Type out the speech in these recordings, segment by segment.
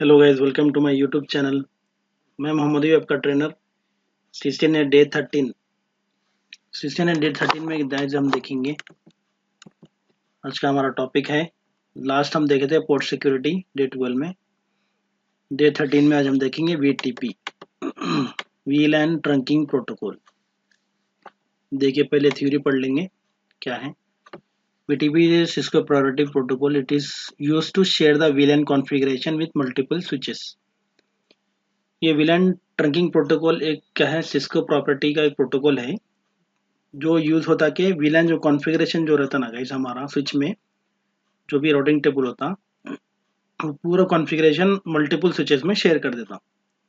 Hello guys, welcome to my YouTube channel. मैं मोहम्मद अयूब, आपका trainer. 16 में गाइस हम देखेंगे। आज का हमारा टॉपिक है, लास्ट हम देखे थे पोर्ट सिक्योरिटी डे 12 में। डे 13 में आज हम देखेंगे वीटीपी, वीलैन ट्रंकिंग प्रोटोकॉल। देखिए, पहले थ्योरी पढ़ लेंगे क्या है। VTP is Cisco Priority Protocol. It is used to share the VLAN configuration with multiple switches. ये VLAN ट्रंकिंग प्रोटोकॉल एक क्या है, सिस्को प्रॉपर्टी का एक प्रोटोकॉल है जो यूज होता कि वीलैन जो कॉन्फ़िगरेशन जो रहता ना गाइस, हमारा स्विच में जो भी राउटिंग टेबल होता, वो पूरा कॉन्फ़िगरेशन मल्टीपल स्विचेस में शेयर कर देता।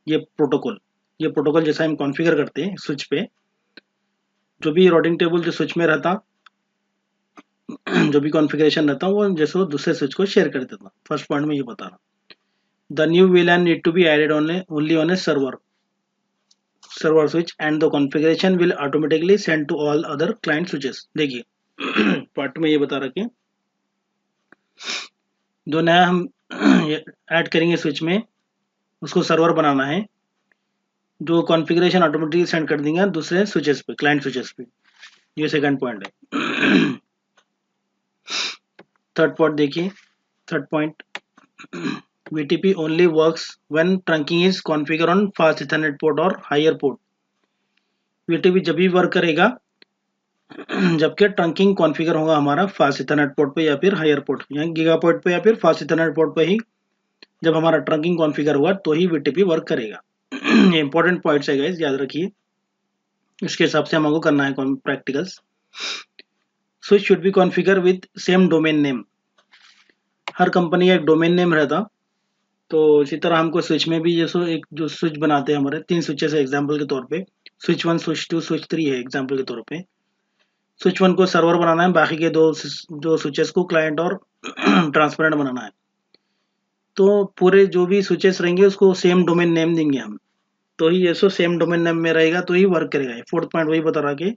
ये प्रोटोकॉल जैसा हम कॉन्फ़िगर करते हैं स्विच पे, जो भी राउटिंग टेबल जो स्विच में रहता, जो भी कॉन्फ़िगरेशन रहता वो जैसे वो दूसरे स्विच को शेयर कर देता। फर्स्ट पॉइंट में ये बता रहा। The new VLAN need to be added only on a server switch and the configuration will automatically send to all other client switches. देखिए, पार्ट में ये बता रहा कि जो नया हम ऐड करेंगे स्विच में, उसको सर्वर बनाना है, जो कॉन्फ़िगरेशन ऑटोमेटिकली सेंड कर देंगे दूसरे स्विचेस पे, क्लाइंट स्विचेस पे। ये सेकंड पॉइंट है। थर्ड पॉइंट देखिए, third point, VTP only works when trunking is configured on fast Ethernet port or higher port. VTP जब भी वर्क करेगा जबकि ट्रंकिंग कॉन्फ़िगर होगा हमारा फास्ट इथरनेट पोर्ट पे या फिर हायर पोर्ट, यानी गीगा पोर्ट पे या फिर फास्ट इथरनेट पोर्ट पे ही जब हमारा ट्रंकिंग कॉन्फ़िगर हुआ तो ही VTP वर्क करेगा। ये इंपॉर्टेंट पॉइंट्स है गाइस, याद रखिए। इसके हिसाब से हमको करना है practicals. Switch should be configure with same domain name. Her company का एक डोमेन नेम रहता, तो इसी तरह हमको स्विच में भी जैसे एक जो स्विच बनाते हैं, हमारे 3 स्विचेस है एग्जांपल के तौर पे, स्विच 1, स्विच 2, स्विच 3 है एग्जांपल के तौर पे। स्विच 1 को सर्वर बनाना है, बाकी के दो स्विचेस को क्लाइंट और ट्रांसपेरेंट बनाना है। तो पूरे जो भी स्विचेस रहेंगे उसको सेम डोमेन नेम देंगे हम, तो ही ऐसो सेम डोमेन नेम में रहेगा तो ही वर्क करेगा। फोर्थ पॉइंट वही बता रहा कि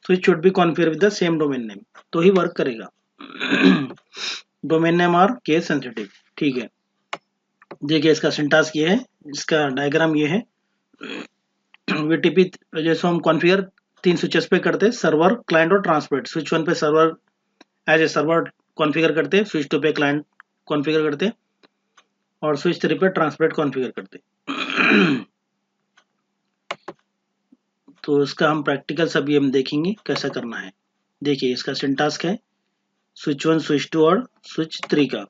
switch should be configure with the same domain name, तो ही वर्क करेगा। Domain name are case sensitive. ठीक है, देखिए इसका सिंटाक्स ये है, इसका डायग्राम ये है। वीटीपी जैसे हम कॉन्फ़िगर 3 स्विचेस पे करते हैं, सर्वर, क्लाइंट और ट्रांसपोर्ट। स्विच 1 पे server as a server configure करते हैं, स्विच 2 पे क्लाइंट कॉन्फ़िगर करते हैं और स्विच 3 पे ट्रांसपोर्ट कॉन्फ़िगर करते हैं। तो इसका हम प्रैक्टिकल अभी हम देखेंगे कैसा करना है। देखिए इसका सिंटाक्स है, स्विच 1, स्विच 2 और स्विच 3 का।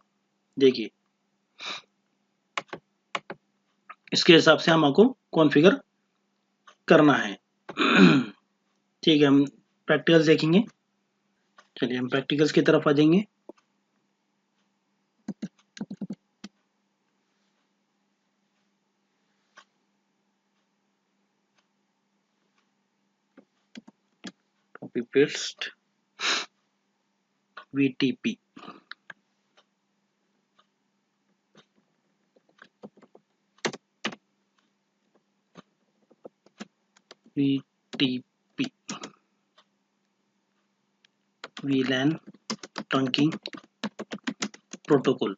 देखिए इसके हिसाब से हमको कॉन्फ़िगर करना है। ठीक है, हम प्रैक्टिकल्स देखेंगे। चलिए हम प्रैक्टिकल्स की तरफ आ जाएंगे। Copy paste VTP। VTP VLAN trunking protocol.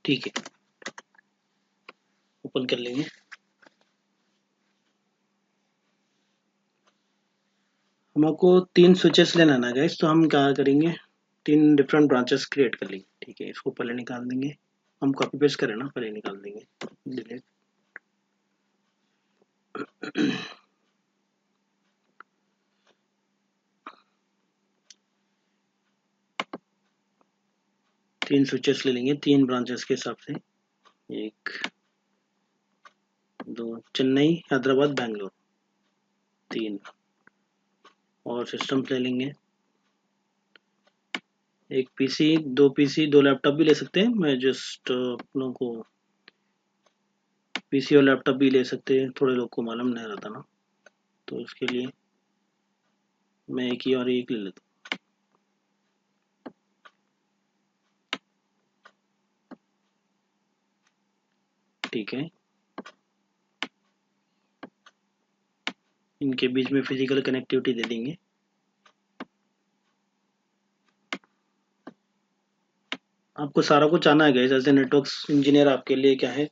ठीक है, ओपन कर लेंगे। हमको 3 स्विचेस लेना ना गाइस, तो हम क्या करेंगे, 3 डिफरेंट ब्रांचेस क्रिएट कर लेंगे। ठीक है, इसको पहले निकाल देंगे। हम कॉपी पेस्ट करें ना, पहले निकाल देंगे। डिलीट। 3 स्विचेस ले लेंगे, 3 ब्रांचेस के हिसाब से। 1, 2, चेन्नई, हैदराबाद, बैंगलोर। 3 और सिस्टम्स ले लेंगे। एक पीसी, 2 पीसी, 2 लैपटॉप भी ले सकते हैं। मैं जस्ट अपनों को पीसी और लैपटॉप भी ले सकते हैं, थोड़े लोग को मालूम नहीं रहता ना, तो इसके लिए मैं एक ही और एक ले लेता हूँ। ठीक है, इनके बीच में फिजिकल कनेक्टिविटी दे देंगे। आपको सारा कुछ आना है guys, as a network engineer आपके लिए क्या है,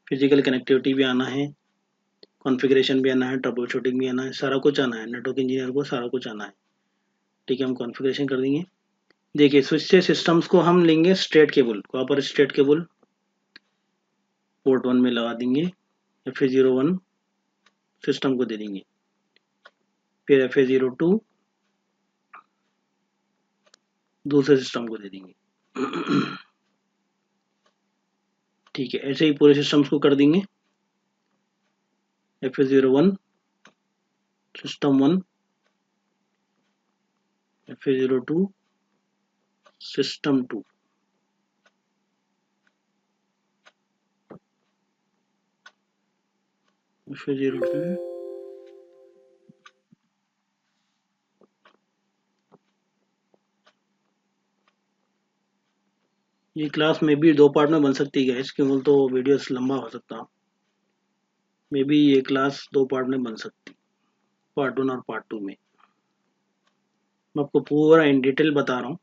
फिजिकल कनेक्टिविटी भी आना है, कॉन्फ़िगरेशन भी आना है, ट्रबल शूटिंग भी आना है, सारा कुछ आना है, नेटवर्क इंजीनियर को सारा कुछ आना है। ठीक है, हम कॉन्फ़िगरेशन कर देंगे। देखिए स्विच से सिस्टम्स को हम लेंगे straight cable, copper straight cable port 1 में लगा देंगे, FA01 सिस्टम को दे देंगे, फिर FA02 दूसरे सिस्टम को दे देंगे। ठीक है, ऐसे ही पूरे सिस्टम्स को कर देंगे। FA01 system 1, FA02 system 2। FA02 ये क्लास में भी 2 पार्ट में बन सकती है, इसके बोल तो वीडियोस लंबा हो सकता, मे बी ये क्लास 2 पार्ट में बन सकती, पार्ट 1 और पार्ट 2 में। मैं आपको पूरा इन डिटेल बता रहा हूँ,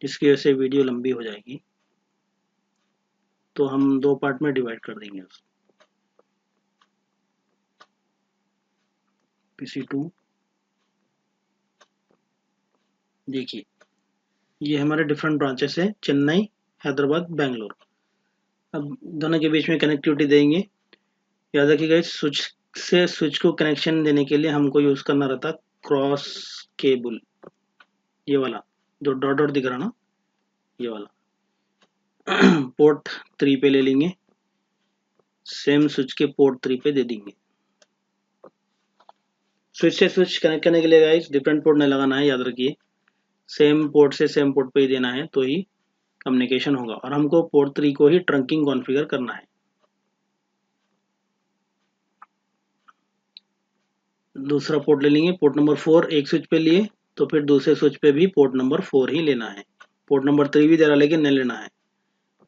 जिसकी वजह से वीडियो लंबी हो जाएगी, तो हम 2 पार्ट में डिवाइड कर देंगे उसको। PC2 देखिए, ये हमारे डिफरेंट ब्रांचेस है, चेन्नई, हैदराबाद, बेंगलोर। अब दोनों के बीच में कनेक्टिविटी देंगे। याद रखिएगा, इस स्विच से स्विच को कनेक्शन देने के लिए हमको यूज करना रहता क्रॉस केबल, ये वाला जो डॉट डॉट दिख रहा ना, ये वाला। पोर्ट 3 पे ले लेंगे, सेम स्विच के पोर्ट 3 पे दे देंगे। स्विच से स्विच कनेक्ट करने के लिए गाइस डिफरेंट पोर्ट नहीं लगाना है, याद रखिए, सेम पोर्ट से सेम पोर्ट पे ही देना है, तो ही कम्युनिकेशन होगा। और हमको पोर्ट 3 को ही ट्रंकिंग कॉन्फ़िगर करना है। दूसरा पोर्ट ले लेंगे, पोर्ट नंबर 4 एक स्विच पे लिए, तो फिर दूसरे स्विच पे भी पोर्ट नंबर 4 ही लेना है। पोर्ट नंबर 3 भी दे रहा लेकिन नहीं लेना है,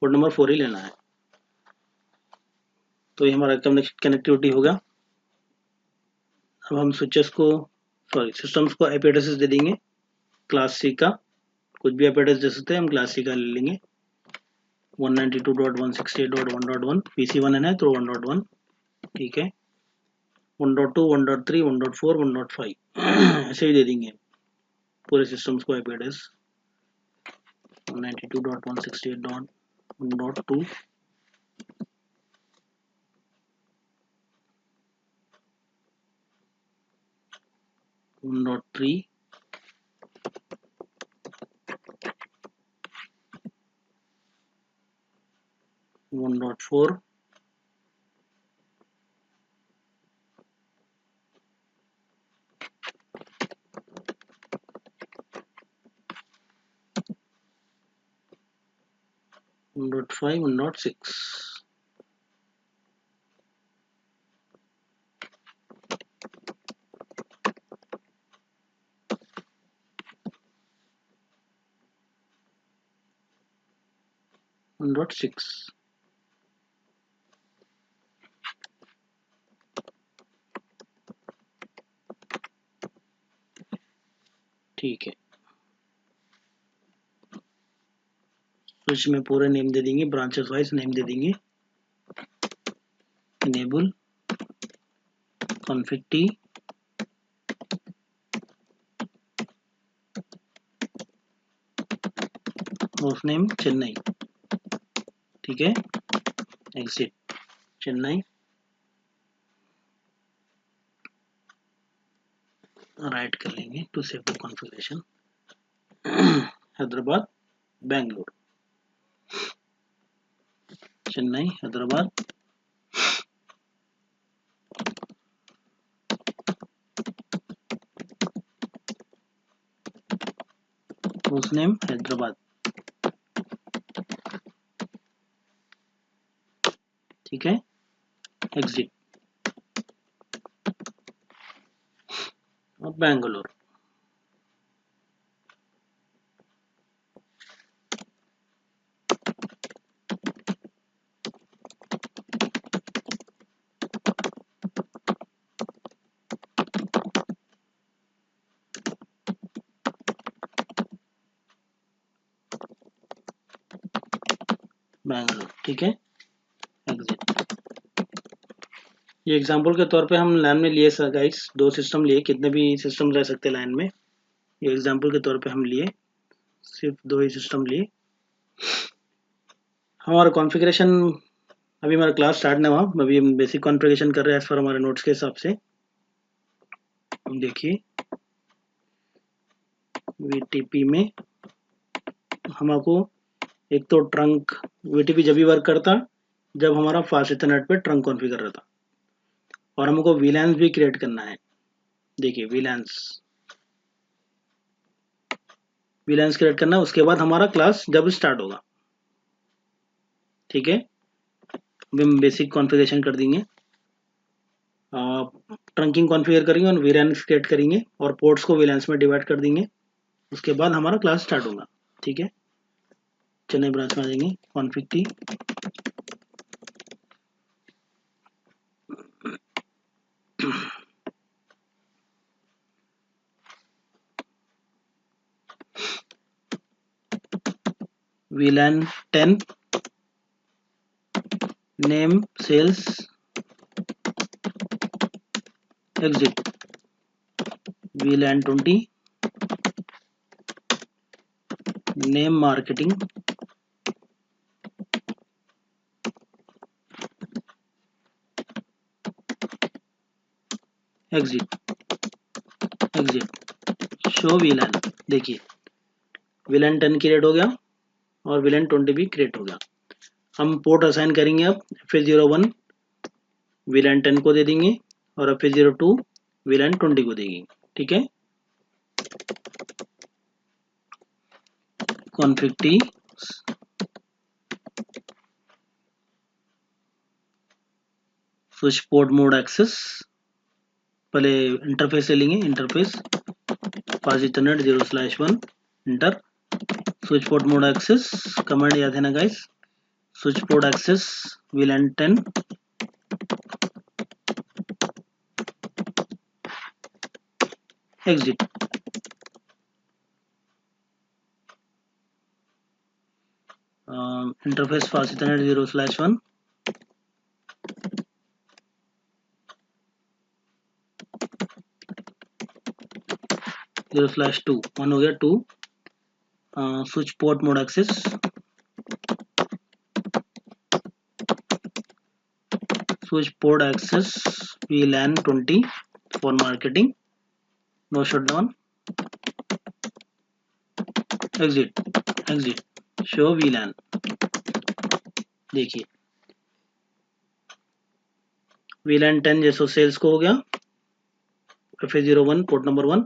पोर्ट नंबर 4 ही लेना है। तो ये हमारा कनेक्टिविटी होगा। अब हम स्विचेस को, सॉरी सिस्टम्स को आईपी एड्रेसेस दे देंगे, क्लास सी का कुछ भी आईपी एड्रेस दे सकते हैं, हम क्लास सी का ले लेंगे। 192.168.1.1 PC1 है तो 1.1, ठीक है। 1.2, 1.3, 1.4, 1.5 ऐसे ही दे देंगे पूरे सिस्टम्स को आईपी एड्रेस। 192.168.1.2, 1.3, 1.4, 1.5, 1.6। ठीक है, स्विच में पूरे नेम दे देंगे, ब्रांचेस वाइज नेम दे देंगे। Enable config t, host name Chennai, ठीक है। एग्जिट चेन्नई, राइट कर लेंगे to save the configuration. Hyderabad, Bangalore, Chennai, Hyderabad, host name Hyderabad, ठीक है। एग्जिट, और बेंगलोर। बैंगलोर, ठीक है। एग्जिट। ये एग्जांपल के तौर पे हम लाइन में लिए सर गाइस, दो सिस्टम लिए, कितने भी सिस्टम रह सकते हैं लाइन में, ये एग्जांपल के तौर पे हम लिए, सिर्फ दो ही सिस्टम लिए। हमारा कॉन्फ़िगरेशन, अभी हमारा क्लास स्टार्ट नहीं हुआ, अभी हम बेसिक कॉन्फ़िगरेशन कर रहे हैं एज पर हमारे नोट्स के हिसाब से। देखिए वीटीपी में हमको एक तो ट्रंक, वीटीपी जब भी वर्क करता जब हमारा फास्ट इथरनेट पे ट्रंक कॉन्फ़िगर रहता, और हमको वीलैंस भी क्रिएट करना है। देखिए वीलैंस क्रिएट करना है, उसके बाद हमारा क्लास जब स्टार्ट होगा, ठीक है। अभी हम बेसिक कॉन्फ़िगरेशन कर देंगे, ट्रंकिंग कॉन्फ़िगर करेंगे और वीलैंस क्रिएट करेंगे और पोर्ट्स को वीलैंस में डिवाइड कर देंगे, उसके बाद हमारा क्लास स्टार्ट होगा, ठीक है। चेन्नई ब्रांच में आ जाएंगे, config T, VLAN 10, name sales, exit, VLAN 20, name marketing, exit, show VLAN। देखिए VLAN 10 क्रिएट हो गया और VLAN 20 भी क्रिएट हो गया। हम पोर्ट असाइन करेंगे, अब FA01 VLAN 10 को दे देंगे और FA02 VLAN 20 को देंगे, ठीक है। Config t, switch port mode access, पहले इंटरफेस ले लेंगे, interface fast ethernet 0/1 enter, switch port mode access, command याद है ना guys, switch port access VLAN 10, exit. Interface fast ethernet 0/1, 0/2 1 हो गया 2, switch port mode access, switch port access VLAN 20 for marketing, no shutdown, exit, show VLAN। देखिए VLAN 10 जैसो sales को हो गया, FA01 पोर्ट नंबर 1,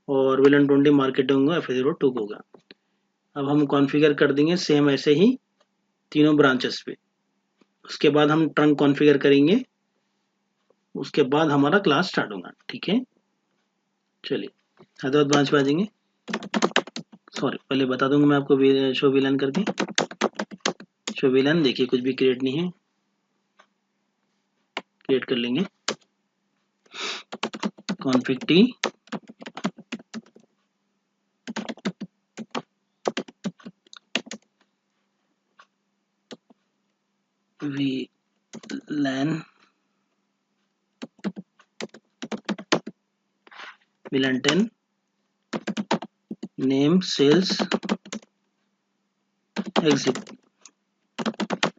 और VLAN 20 मार्केटिंग होगा, FA02 को होगा। अब हम कॉन्फ़िगर कर देंगे सेम ऐसे ही तीनों ब्रांचेस पे, उसके बाद हम ट्रंक कॉन्फ़िगर करेंगे, उसके बाद हमारा क्लास स्टार्ट होगा, ठीक है। चलिए हैदराबाद ब्रांच पे आ जाएंगे, सॉरी पहले बता दूंगा मैं आपको शो VLAN करके। शो VLAN देखिए कुछ भी क्रिएट नहीं है, क्रिएट कर लेंगे, config T, VLAN 10, name sales, exit,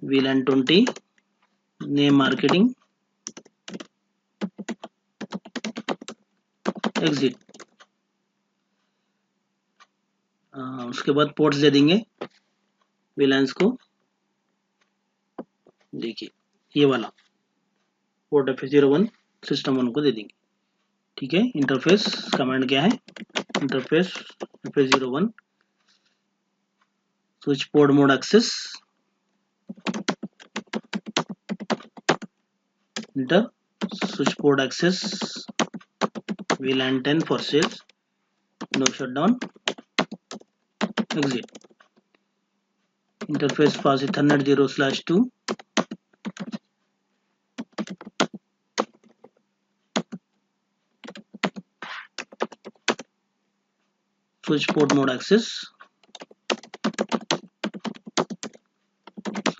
VLAN 20, name marketing, exit। उसके बाद पोर्ट्स दे देंगे VLANs को, देखिए ये वाला पोर्ट FA01 सिस्टम 1 को दे देंगे, ठीक है। इंटरफेस कमांड क्या है, interface FA01 switch port mode access, enter, switch port access VLAN 10 for sales, no shutdown, exit, interface fast ethernet 0/2, switch port mode access,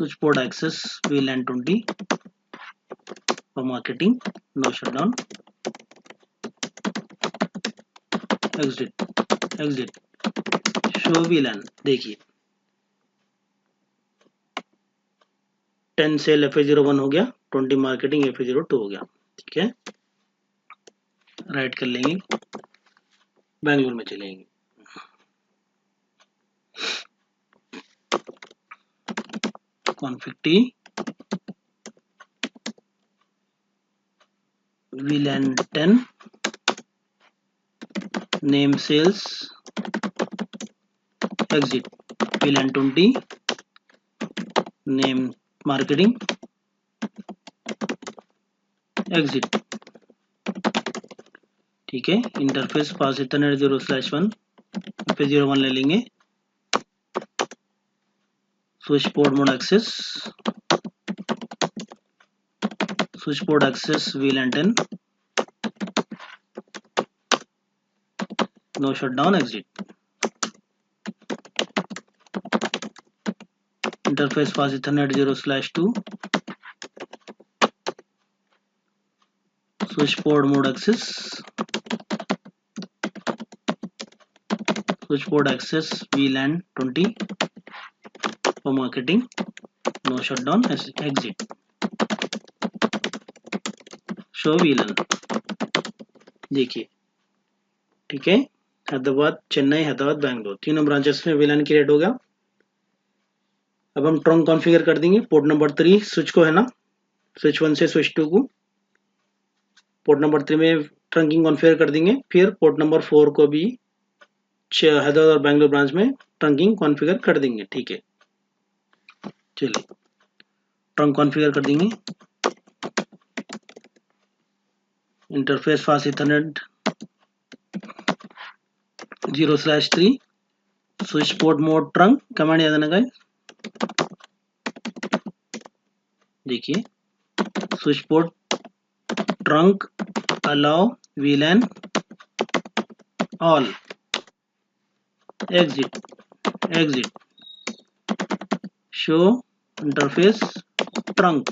switch port access VLAN 20 for marketing, no shutdown, exit show VLAN। देखिए 10 cell FA01 हो गया, 20 marketing FA02 हो गया। ठीक है, right कर लेंगे, बैंगलोर में चलेंगे। config t VLAN 10 name sales exit VLAN 20 name marketing exit। ठीक है, इंटरफेस पास इथरनेट 0/1 FA01 ले लेंगे, switch port mode access VLAN 10 no shutdown exit। Interface fast ethernet 0/2 switch port mode access VLAN 20 for marketing, no shutdown exit show VLAN। देखिए ठीक है, हैदराबाद, चेन्नई, हैदराबाद, बैंगलोर, तीनों branches में VLAN create हो गया। अब हम ट्रंक कॉन्फ़िगर कर देंगे। पोर्ट नंबर 3 स्विच को है ना, स्विच 1 से स्विच 2 को पोर्ट नंबर 3 में ट्रंकिंग कॉन्फ़िगर कर देंगे। फिर पोर्ट नंबर 4 को भी हैदराबाद और बैंगलोर ब्रांच में ट्रंकिंग कॉन्फ़िगर कर देंगे। ठीक है, चलिए ट्रंक कॉन्फ़िगर कर देंगे। Interface fast ethernet 0/3 switch port mode trunk command याद आना गाइस। देखिए switch port trunk allow VLAN all exit show interface trunk.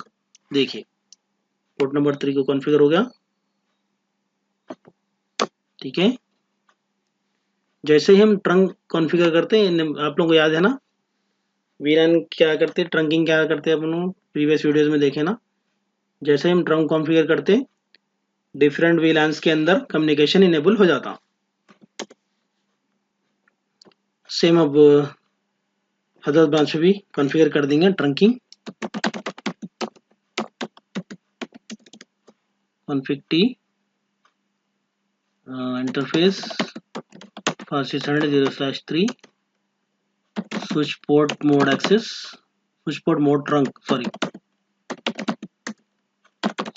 देखिए पोर्ट नंबर 3 को कॉन्फ़िगर हो गया। ठीक है, जैसे ही हम ट्रंक कॉन्फ़िगर करते हैं, आप लोगों को याद है ना VLAN क्या करते हैं, ट्रंकिंग क्या करते हैं, अपन लोग प्रीवियस वीडियोस में देखे ना। जैसे ही हम ट्रंक कॉन्फ़िगर करते, डिफरेंट VLANs के अंदर कम्युनिकेशन इनेबल हो जाता। सेम अब हैदराबाद ब्रांच में भी कॉन्फ़िगर कर देंगे trunking. config t interface fast ethernet 0/3 switch port mode access switch port mode trunk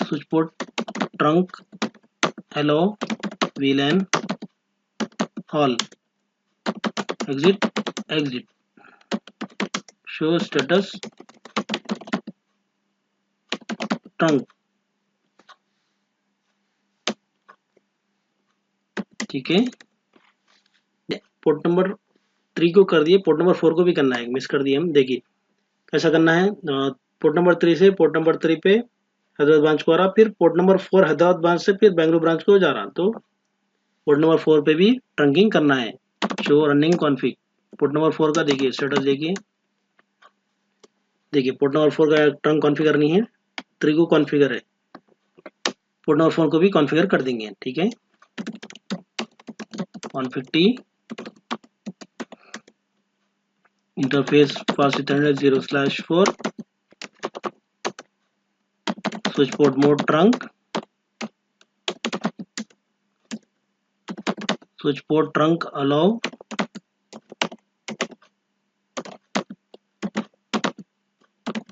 switch port trunk allowed VLAN all exit show status trunk. ठीक है, पोर्ट नंबर 3 को कर दिए, पोर्ट नंबर 4 को भी करना है, मिस कर दिए हम। देखिए कैसा करना है, पोर्ट नंबर 3 से पोर्ट नंबर 3 पे हैदराबाद ब्रांच को आ रहा, फिर पोर्ट नंबर 4 हैदराबाद ब्रांच से फिर बेंगलुरु ब्रांच को जा रहा, तो पोर्ट नंबर 4 पे भी ट्रंकिंग करना है। Show running config port number 4 का देखिए स्टेटस देखिए पोर्ट नंबर 4 का ट्रंक कॉन्फ़िगर नहीं है, 3 को कॉन्फ़िगर है, पोर्ट नंबर 4 को भी कॉन्फ़िगर कर देंगे। ठीक है, config t interface fast Ethernet 0/4 switch port mode trunk switch port trunk allow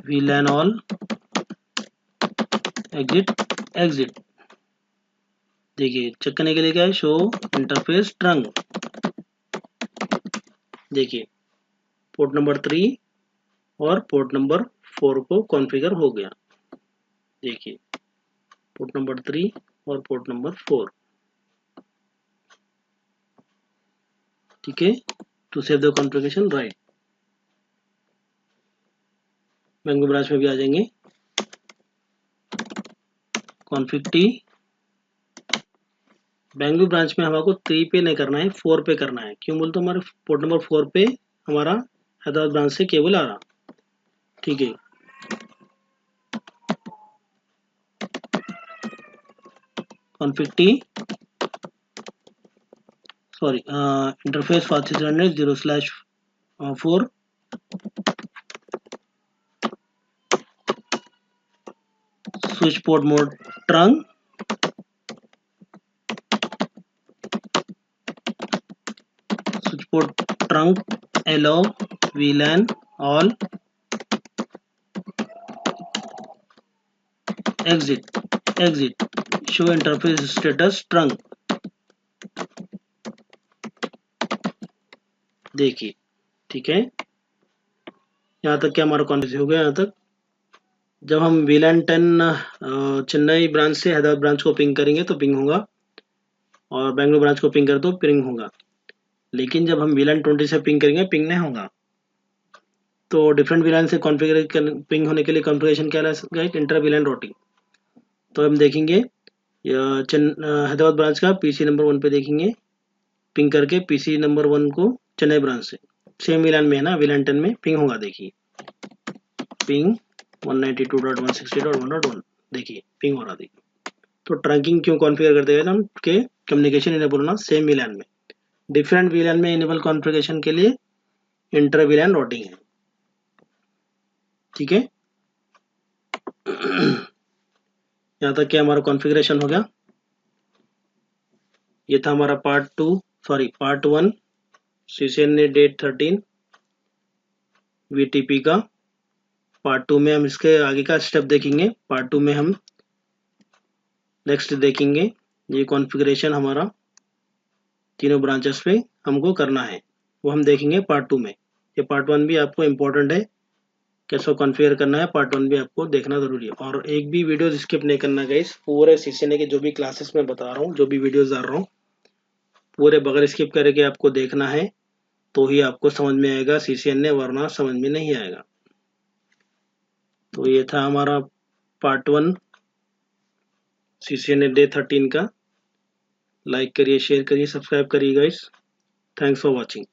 VLAN all exit। देखिए चेक करने के लिए क्या है, शो इंटरफेस ट्रंक। देखिए पोर्ट नंबर 3 और पोर्ट नंबर 4 को कॉन्फ़िगर हो गया। देखिए पोर्ट नंबर 3 और पोर्ट नंबर 4। ठीक है, to save the configuration write. Bengaluru branch में भी आ जाएंगे, कॉन्फ़िग टी। बेंगलुरु ब्रांच में हमको 3 पे नहीं करना है, 4 पे करना है। क्यों बोलते, हमारे पोर्ट नंबर 4 पे हमारा हैदराबाद ब्रांच से केबल आ रहा। ठीक है, config T, sorry, interface fast 0/4 switch port mode trunk, switch port trunk allow VLAN all exit show interface status trunk। देखिए, ठीक है, यहाँ तक क्या हमारा कॉन्फ़िगर हो गया। यहाँ तक जब हम VLAN 10 चेन्नई ब्रांच से हैदराबाद ब्रांच को पिंग करेंगे तो पिंग होगा, और बेंगलुरु ब्रांच को पिंग कर तो पिंग होगा। लेकिन जब हम VLAN 20 से पिंग करेंगे पिंग नहीं होगा। तो डिफरेंट VLAN से कॉन्फ़िगर पिंग होने के लिए कॉन्फ़िगरेशन क्या है, इंटर VLAN रूटिंग। तो हम देखेंगे हैदराबाद ब्रांच का PC नंबर 1 पे देखेंगे, पिंग करके PC नंबर 1 को चेन्नई ब्रांच से सेम VLAN में है ना, VLAN 10 में पिंग होगा। देखिए पिंग 192.168.1.1, देखिए पिंग हो रहा। देखिए तो ट्रैकिंग क्यों कॉन्फ़िगर करते हैं हम के कम्युनिकेशन इनेबल होना सेम VLAN में। डिफरेंट VLAN में इनेबल कॉन्फ़िगरेशन के लिए इंटर VLAN रूटिंग है। ठीक है, यहाँ तक क्या हमारा कॉन्फ़िगरेशन हो गया। ये था हमारा पार्ट 1 CCNA डेट 13 VTP का। पार्ट 2 में हम इसके आगे का स्टेप देखेंगे। पार्ट 2 में हम नेक्स्ट देखेंगे ये कॉन्फ़िगरेशन हमारा तीनों ब्रांचेस पे हमको करना है, वो हम देखेंगे पार्ट 2 में। ये पार्ट 1 भी आपको इम्पोर्टेंट है, कैसे कॉन्फ़िगर करना है, पार्ट 1 भी आपको देखना ज़रूरी है। और एक भी वीडियो स्किप नहीं करना गाइस, पूरे CCNA के जो भी क्लासेस में बता रहा हूँ, जो भी वीडियोज़ डाल रहा हूँ, पूरे बगैर स्किप करके आपको देखना है, तो ही आपको समझ में आएगा CCNA, वरना समझ में नहीं आएगा। तो ये था हमारा पार्ट 1 CCNA डे 13 का। लाइक करिए, शेयर करिए, सब्सक्राइब करिए गाइस। Thanks for watching.